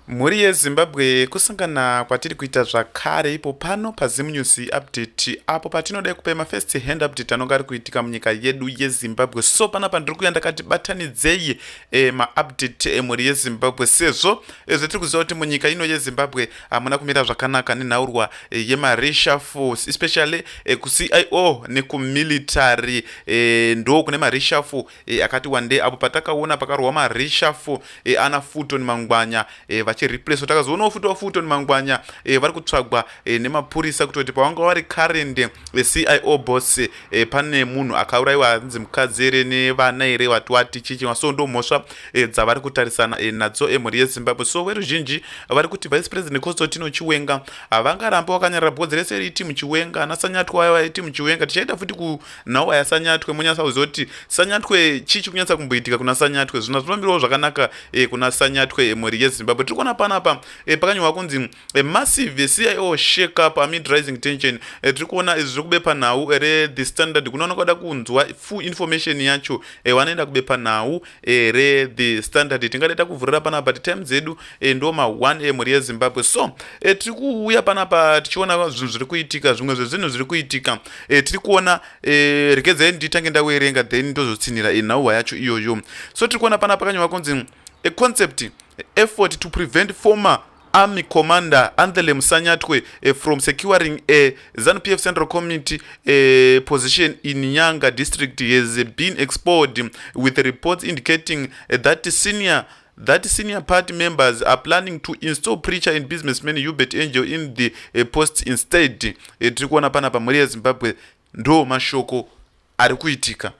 Muri yeZimbabwe kusangana kwatiri kuita zvakare ipo pano paZim News update apo patinodai kupa first hand update anonga ari kuitika munyika yedu yeZimbabwe. So panapa ndiri kuya ndakati batanidzei maupdate emhuri yeZimbabwe sezvo tiri kuziva kuti munyika ino yeZimbabwe hamuna kumira zvakanaka nenhaurwa yemareshafle especially kuCIO nekumilitary ndo kune mareshafle akati wandei apo patakaona pakarwa mareshafle ana Futon Mangwanya vachireplace takazoonawo Futon Mangwanya vari kutsvagwa nemapurisa kutoti pavanga vari current CIO boss pane munhu akaurayiwa anzi mukadzi here nevana here wati chichi so ndo mhosva dzavari kutarisana nadzo emhuri yeZimbabwe. So veruzhinji vari kuti vice president Constantino Chiwenga havangarambe wakanyarara bhodzi rese riti muchiwenga ana Sanyatwe aya iti muchiwenga tichaita futi kunhau ya Sanyatwe munyasa kuziva kuti Sanyatwe chichi kunyatsa kumboitika kuna Sanyatwe zvino zvinomirawo zvakanaka kuna Sanyatwe emhuri yeZimbabwe. Tiri kuona panapa pakanyorwa kunzi Massive CIO shake up amid rising tension. Tiri kuona izvi zviri kubepa nhau reThe Standard kunoona kwada kunzwa full information yacho wanoenda kubepa nhau reThe Standard. Tingadaita kuvhurira panapa time dzedu ndo ma1 emhuri yeZimbabwe. So tiri kuuya panapa tichiona zvinhu zviri kuitika, zvimwe zvezvinhu zviri kuitika. Tiri kuona regedzai nditange ndawerenga then ndozotsinira nhau yacho iyoyo. So tiri kuona panapa pakanyorwa kunzi a concept effort to prevent former Army Commander Anthelem Sanyatwe from securing a ZANU-PF Central Committee position in Nyanga district has been exposed, with reports indicating that senior party members are planning to install preacher and businessman Hubert Angel in the post instead. Tiri kuona panapa mhuri yeZimbabwe ndo mashoko ari kuitika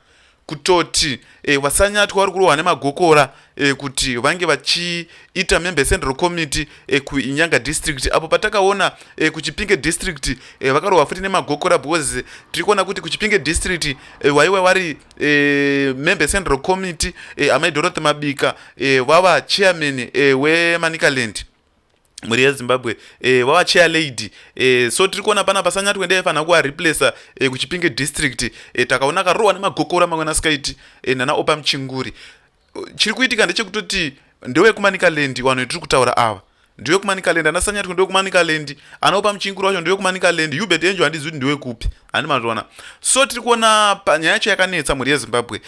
kutoti vaSanyatwe vari kurohwa nemagokora kuti vange vachiita member central committee kuinyanga district apo patakaona kuchipinge district vakarohwa futi nemagokora because tiri kuona kuti kuchipinge district waiva vari member central committee amai Dorothy Mabika vava chairman weManicaland mhuri yeZimbabwe vava chair lady. So tiri kuona pana paSanyatwe ndaifanira kuva replacer kuchipinge district takaona akarohwa nemagokora mamwe nasikaiti nana Opa Muchinguri. Chiri kuitika ndechekutoti ndewe kuManicaland vanhu tiri kutaura ava ndiwe kuManicaland, ana Sanyatwe ndiwe kuManicaland, ana Opa Muchinguri wacho ndiwe kuManicaland, Hubert Angel handizvi kuti ndiwe kupi handi mazvona. So tiri kuona panyaya yacho yakanetsa mhuri yeZimbabwe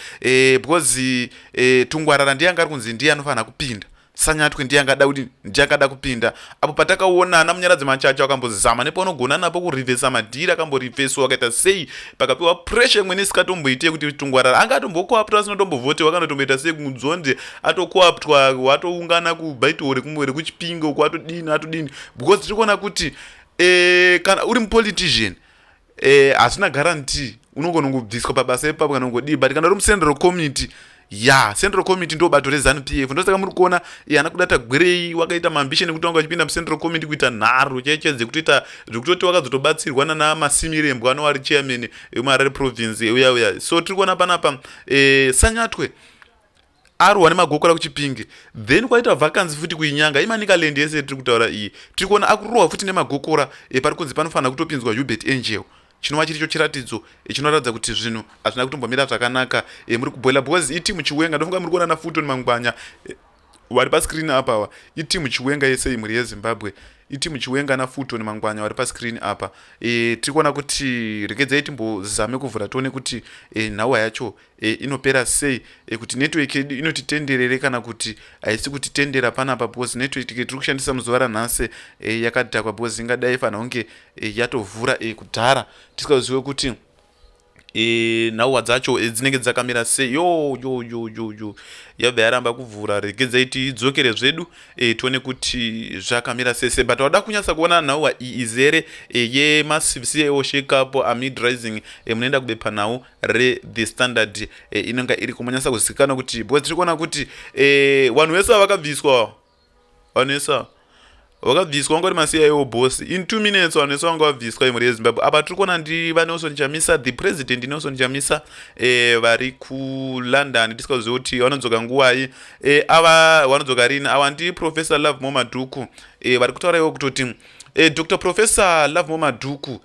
because Tungwarara ndiye anga ari kunzi ndiye anofanira kupinda, Sanyatwe ndiye angada kupinda. Apo patakaona ana Munyaradzi Machacha akambozama nepaunogona napo kurivhesa madhiri akamborivheswa akaita sei pakapiwa pressure imwe nesikatomboite kuti Tungwarara angatombokoaptwa asinotombovhote wakanotomboita sei kunzonde atokoaptwa watoungana kubhaitore kumwere kuchipingo uko atodini because tiri kuona kuti kana uri mupolitician hazvina guarantee unogona kubviswa pabasa ipapo kana kungodii, but kana uri mucentral committee Central Committee ndo bato reZANU-PF ndosaka muri kuona ana kudata gwerei wakaita maambition ekuti wanga wachipinda muCentral Committee kuita nharo chaiche dzekutoita zvekutoti wakazotobatsirwa nana Masimirembo ano ari chairman weMarare province uya. So tiri kuona panapa Sanyatwe arwa nemagokora kuchipinge then kwaita vacancy futi kuinyanga iManicaland yese tiri kutaura iyi tiri kuona akurohwa futi nemagokora pari kunzi panofanira kutopinzwa Hubert Angel. Chinova chiri cho chiratidzo chinoratidza kuti zvinhu hazvina kutombomira zvakanaka muri kubhoila because itimu Chiwenga ndofunga muri kuona na Futon Mangwanya vari pascreen apa ava itimu Chiwenga yese imhuri yeZimbabwe, itimu Chiwenga na Futon Mangwanya vari pascreen apa. Tiri kuona kuti regedzai timbozame kuvhura tione kuti nhau yacho inopera sei, kuti network yedu inotitenderere kana kuti haisi kutitendera panapa because network tiri kushandisa muzuva ranhasi yakadhakwa because ingadai ifanira kunge yatovhura kudhara tisikazive kuti nhau dzacho dzinenge dzakamira sei. yabva yaramba kuvhura, regedzai tidzokere zvedu tione kuti zvakamira sei. But wada kunyatsa kuona nhau iyi izere yeMassive CIO shake up amid rising munoenda kubepa nhau reThe Standard inonga iri kumanyatsa kuzikanwa kuti because tiri kuona kuti vanhu vese vakabviswa, vanhu vese vakabviswa vangori maCIO boss in 2 minutes vanhu vese vanga vabviswa imhuri yeZimbabwe. Apa tiri kuona vaNelson Chamisa, the president Nelson Chamisa vari kuLondon tisikazive kuti vanodzoka nguwai. Ava vanodzoka rini? Ava ndi Professor Love Momaduku vari kutaura ivo kutoti Dr. Professor Love Momaduku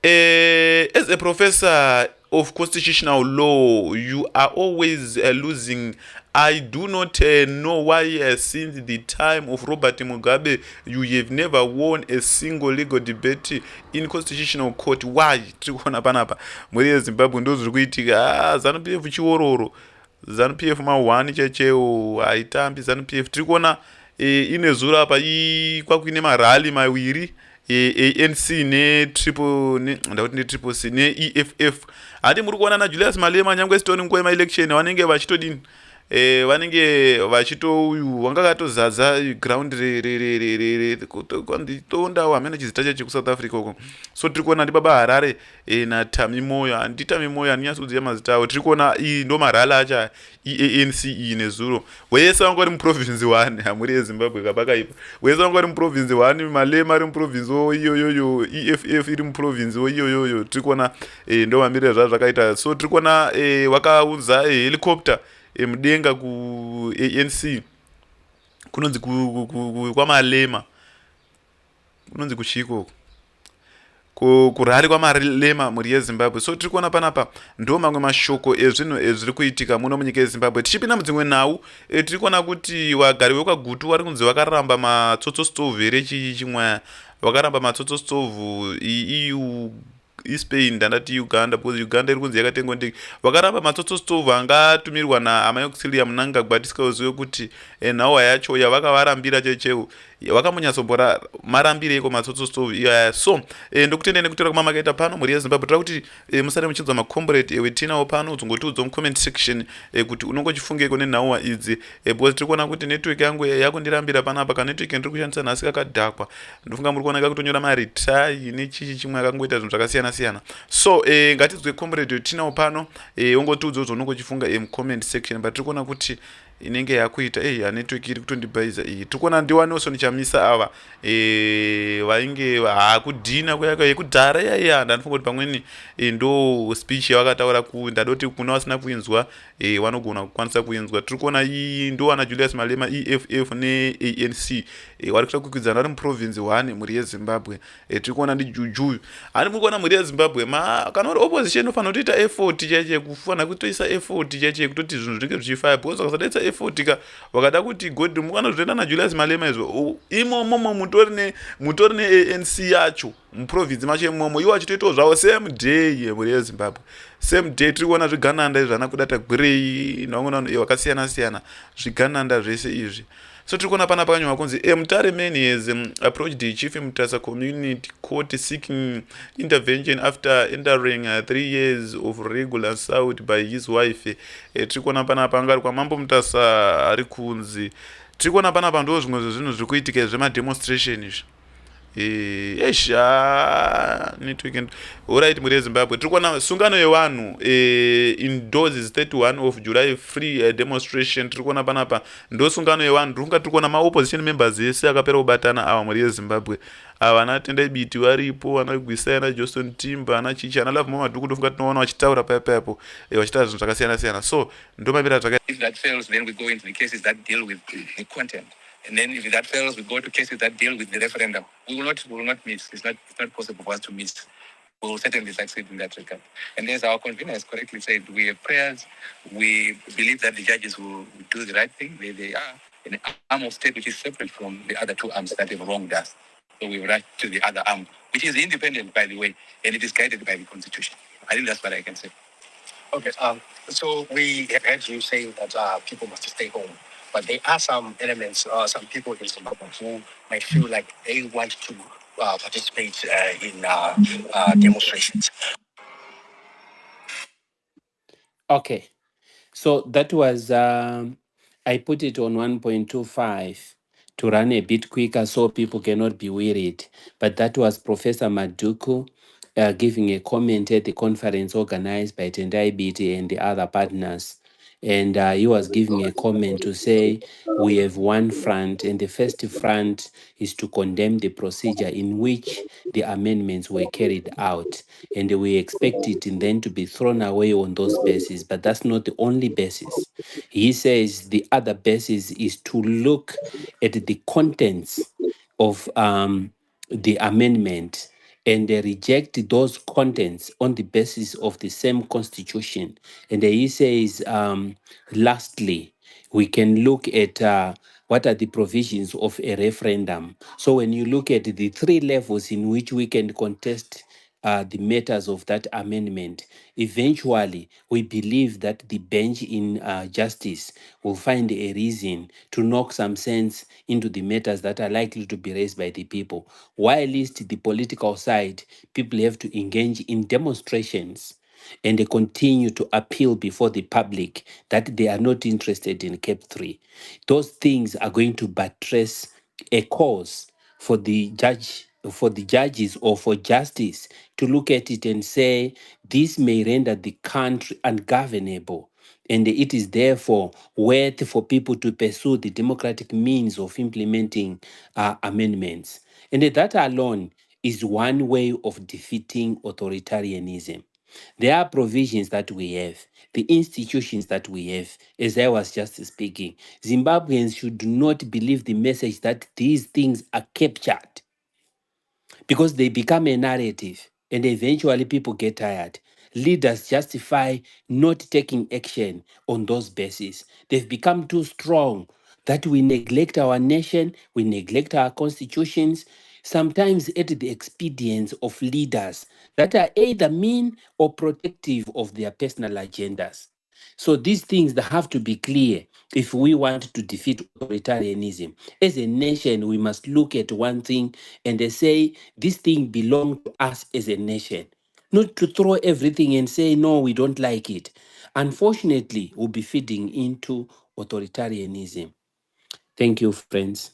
as a professor of constitutional law you are always losing I do not know why since the time of Robert Mugabe you have never won a single legal debate in constitutional court. Why? Tiri kuona panapa muri yezimbabwe ndo zviri kuitika. ZANU-PF chiororo, ZANU-PF ma1 checheo haitambi ZANU-PF. Tiri kuona ine zuro apa kwakuine marali mawiri, ANC ndauti netriple C ne-EFF. Handi muri kuona naJulius Malema nyangwe sitori nguva yemaelection vanenge vachitodini, vanenge vachito wanga katozadza ground tondawo hamena chizita chacho kuSouth Africa uko. So tiri kuona ndibaba Harare naTami Moyo, handi Tami Moyo handinyatsi kuziva mazita awo. Tiri kuona iyi ndo marali acha ANC iyi nezuro. Wese wanga uri muprovince 1 hamuri yeZimbabwe kabakaipa. Wese wanga uri muprovince 1, Malema ari muprovince wo iyoyoyo, EFF iri muprovince wo iyoyoyo. Tiri kuona ndo mamiriro zvakaita. So tiri kuona wakaunza helicopter mudenga ku ANC kunonzi kwaMalema, kunonzi kuchiko kurari kwaMalema muri yeZimbabwe. So tiri kuona panapa ndo mamwe mashoko ezvinhu ezviri kuitika muno munyika yeZimbabwe. Tichipinda mudzimwe nhau, tiri kuona kuti wagari wekwaGutu vari kunzi vakaramba matsotso stove here chimwe, vakaramba matsotso stove EU Spain ndandati Uganda, because Uganda iri kunzi yakatengwa ndege. Vakaramba matsotso stove angatumirwa naamai Auxilia Mnangagwa tisikazive kuti nhau yacho yavakavarambira checheu vakamonyatsombora marambireiko matsotso stove iyaya. So ndokutendai nekutora kwamakaita pano muri yeZimbabwe. Tira kuti musare muchinzwa macomrade wetinawo pano, udzongotiudza mucomment section kuti unongochifungeko nenhauwa idzi, because tiri kuona kuti network yangu yakundirambira panapa. Kanetwork ndiri kushandisa nhasi kakadhakwa, ndofunga muri kuona kakutonyora maretry nechichi chimwe akangoita zvinhu zvakasiyana siyana. So ngatidzwe comrade wetinawo pano, ongotiudza zvaunongochifunga mucomment section. But tiri kuona kuti inenge yakuita network iri kutondibhaiza iyi. Tiri kuona ndiwanewo nichamisa ava vainge kudhina kuyaka yekudhara yaiya. Ndanofunga kuti pamweni ndo speech yavakataura ndadoti kuna vasina kuinzwa vanogona kukwanisa kuinzwa. Tiri kuona iyi ndo wana Julius Malema, EFF neANC vari kuita kukwikwidzana vari muprovince 1 muri yeZimbabwe. Tiri kuona ndijuju hani muri kuona muri yeZimbabwe kana uri opposition inofanira kutoita effort chaiche, kufanira kutoisa effort chaiche kuti zvinhu zvinenge zvichifaya, because vakasadaisa effort ka vakada kuti god mukana zvoenda naJulius Malema izvo imomo mutori neANC yacho muprovince macho imomo, iwo achitoitawo zvavo same day muri yeZimbabwe, same day. Tiri kuona zvigananda izvi ana kudata gwirei naunona wakasiyana siyana zvigananda zvese izvi. So tiri kuona pana pakanyorwa kunzi Mutare man has approached the chief Mutasa community court seeking intervention after entering 3 years of regular assault by his wife. Tiri kuona panapa angari kwamambo Mutasa ari kunzi. Tiri kuona panapa ndo zvimwe zvezvinhu zviri kuitika zvemademonstration izvi. Network alright muri yeZimbabwe. Tiri kuona sungano yevanhu endorses 31 of July free demonstration. Tiri kuona panapa ndo sungano yevanhu. Tiri kuona maopposition members ese akapera kubatana ava muri yeZimbabwe. Ava ana Tendai Biti varipo, ana Gwisai, ana Johnson Timber, ana Chichi, ana Love Madhuku. Ndofunga tinoona vachitaura paipapo vachitaura zvinhu zvakasiyana siyana. So ndo mapira zvaka. If that fails, then we go into the cases that deal with the content. And then if that fails, we go to cases that deal with the referendum. We will not miss. It's not possible for us to miss. We will certainly succeed in that regard. And as our convener has correctly said, we have prayers. We believe that the judges will do the right thing. They are an arm of state which is separate from the other two arms that have wronged us. So we rush to the other arm, which is independent, by the way, and it is guided by the Constitution. I think that's what I can say. Okay. So we have heard you saying that people must stay home. But there are some elements, some people in Zimbabwe who might feel like they want to participate in demonstrations. Okay, so that was, I put it on 1.25 to run a bit quicker so people cannot be wearied. But that was Professor Maduku giving a comment at the conference organized by Tendai Biti and the other partners. And he was giving a comment to say, we have one front, and the first front is to condemn the procedure in which the amendments were carried out. And we expect it then to be thrown away on those bases, but that's not the only basis. He says the other basis is to look at the contents of the amendment and they reject those contents on the basis of the same constitution. And he says, lastly, We can look at what are the provisions of a referendum. So when you look at the three levels in which we can contest the matters of that amendment, eventually we believe that the bench in justice will find a reason to knock some sense into the matters that are likely to be raised by the people. While at least the political side, people have to engage in demonstrations and they continue to appeal before the public that they are not interested in Cape 3. Those things are going to buttress a cause for the judges or for justice to look at it and say this may render the country ungovernable, and it is therefore worth for people to pursue the democratic means of implementing amendments. And that alone is one way of defeating authoritarianism. There are provisions that we have, the institutions that we have, as I was just speaking. Zimbabweans should not believe the message that these things are captured because they become a narrative and eventually people get tired. Leaders justify not taking action on those bases. They've become too strong that we neglect our nation, we neglect our constitutions, sometimes at the expedience of leaders that are either mean or protective of their personal agendas. So these things that have to be clear if we want to defeat authoritarianism. As a nation, we must look at one thing and they say this thing belongs to us as a nation. Not to throw everything and say, no, we don't like it. Unfortunately, we'll be feeding into authoritarianism. Thank you, friends.